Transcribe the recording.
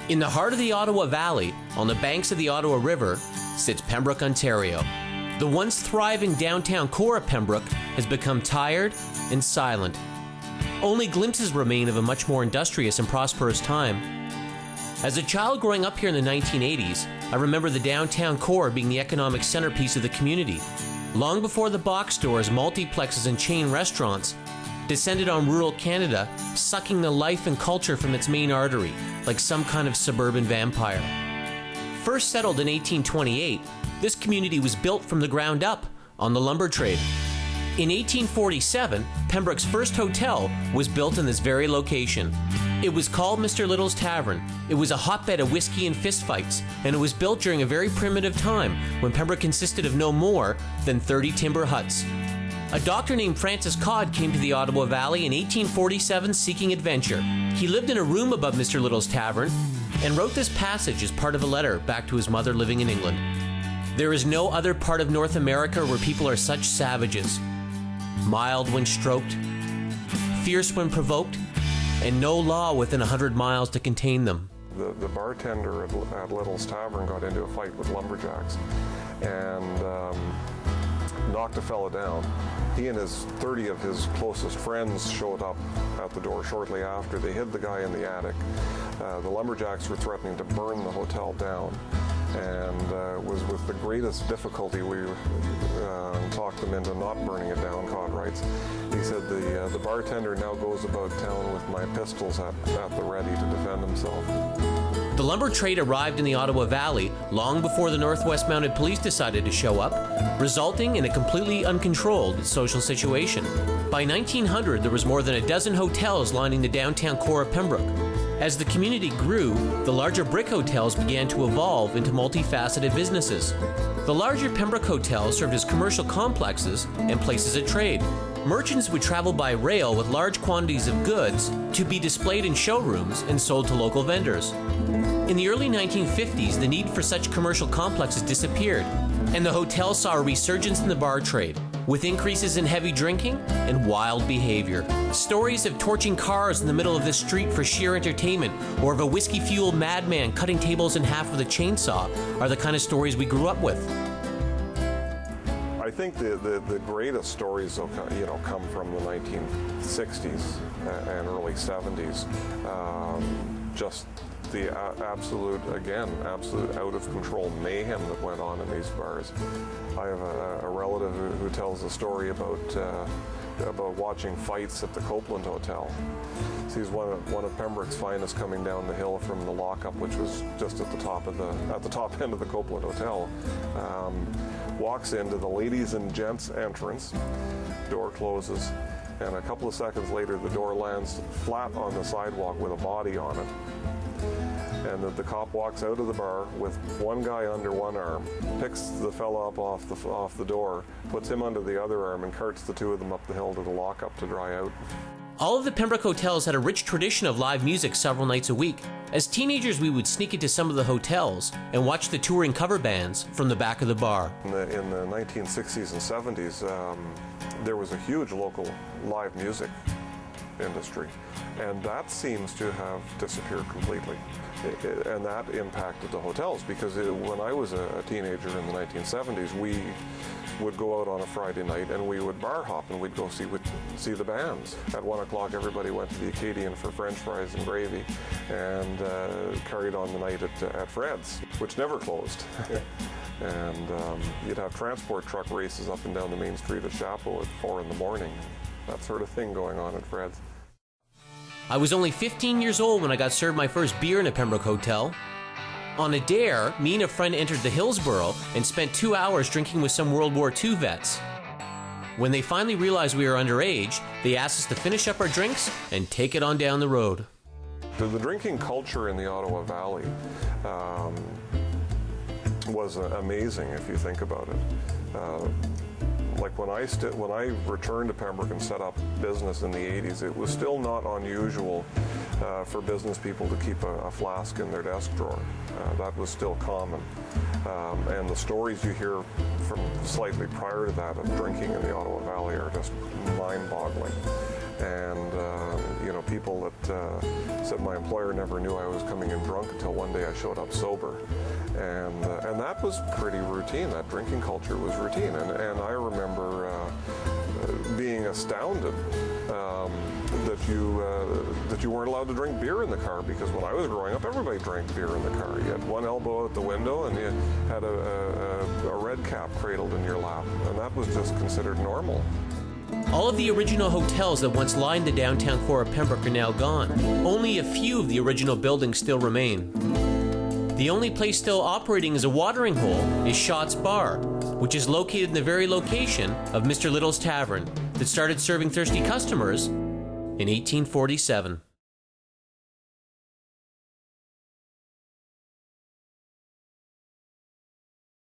In the heart of the Ottawa Valley, on the banks of the Ottawa River, sits Pembroke, Ontario. The once thriving downtown core of Pembroke has become tired and silent. Only glimpses remain of a much more industrious and prosperous time. As a child growing up here in the 1980s, I remember the downtown core being the economic centerpiece of the community. Long before the box stores, multiplexes, and chain restaurants descended on rural Canada, sucking the life and culture from its main artery, like some kind of suburban vampire. First settled in 1828, this community was built from the ground up on the lumber trade. In 1847, Pembroke's first hotel was built in this very location. It was called Mr. Little's Tavern. It was a hotbed of whiskey and fistfights, and it was built during a very primitive time when Pembroke consisted of no more than 30 timber huts. A doctor named Francis Codd came to the Ottawa Valley in 1847 seeking adventure. He lived in a room above Mr. Little's Tavern and wrote this passage as part of a letter back to his mother living in England. There is no other part of North America where people are such savages. Mild when stroked, fierce when provoked, and no law within 100 miles to contain them. The bartender at Little's Tavern got into a fight with lumberjacks and knocked a fella down. He and 30 of his closest friends showed up at the door shortly after. They hid the guy in the attic. The lumberjacks were threatening to burn the hotel down, and it was with the greatest difficulty we talked them into not burning it down, Codd writes. He said, the bartender now goes about town with my pistols at the ready to defend himself. The lumber trade arrived in the Ottawa Valley long before the Northwest Mounted Police decided to show up, resulting in a completely uncontrolled social situation. By 1900, there was more than a dozen hotels lining the downtown core of Pembroke. As the community grew, the larger brick hotels began to evolve into multifaceted businesses. The larger Pembroke hotels served as commercial complexes and places of trade. Merchants would travel by rail with large quantities of goods to be displayed in showrooms and sold to local vendors. In the early 1950s, the need for such commercial complexes disappeared, and the hotel saw a resurgence in the bar trade, with increases in heavy drinking and wild behavior. Stories of torching cars in the middle of the street for sheer entertainment, or of a whiskey-fueled madman cutting tables in half with a chainsaw, are the kind of stories we grew up with. I think the greatest stories will come from the 1960s and early 70s. Just the absolute out of control mayhem that went on in these bars. I have a relative who tells a story about watching fights at the Copeland Hotel. Sees one of Pembroke's finest coming down the hill from the lockup, which was just at the top end of the Copeland Hotel. Walks into the ladies and gents entrance, door closes, and a couple of seconds later the door lands flat on the sidewalk with a body on it. And the cop walks out of the bar with one guy under one arm, picks the fella up off the door, puts him under the other arm, and carts the two of them up the hill to the lockup to dry out. All of the Pembroke hotels had a rich tradition of live music several nights a week. As teenagers, we would sneak into some of the hotels and watch the touring cover bands from the back of the bar. In the 1960s and 70s, there was a huge local live music industry, and that seems to have disappeared completely. And that impacted the hotels, because when I was a teenager in the 1970s, we would go out on a Friday night and we would bar hop and we'd go see the bands. At 1 o'clock everybody went to the Acadian for French fries and gravy, and carried on the night at Fred's, which never closed. And you'd have transport truck races up and down the main street of Chapel at 4 in the morning. That sort of thing going on at Fred's. I was only 15 years old when I got served my first beer in a Pembroke hotel. On a dare, me and a friend entered the Hillsborough and spent 2 hours drinking with some World War II vets. When they finally realized we were underage, they asked us to finish up our drinks and take it on down the road. The drinking culture in the Ottawa Valley was amazing if you think about it. Like when I returned to Pembroke and set up business in the 80s, it was still not unusual for business people to keep a flask in their desk drawer. That was still common. And the stories you hear from slightly prior to that of drinking in the Ottawa Valley are just mind-boggling. And people that said my employer never knew I was coming in drunk until one day I showed up sober. And that was pretty routine. That drinking culture was routine. And I remember being astounded that you weren't allowed to drink beer in the car, because when I was growing up, everybody drank beer in the car. You had one elbow out the window and you had a red cap cradled in your lap, and that was just considered normal. All of the original hotels that once lined the downtown core of Pembroke are now gone. Only a few of the original buildings still remain. The only place still operating as a watering hole is Shot's Bar, which is located in the very location of Mr. Little's Tavern that started serving thirsty customers in 1847.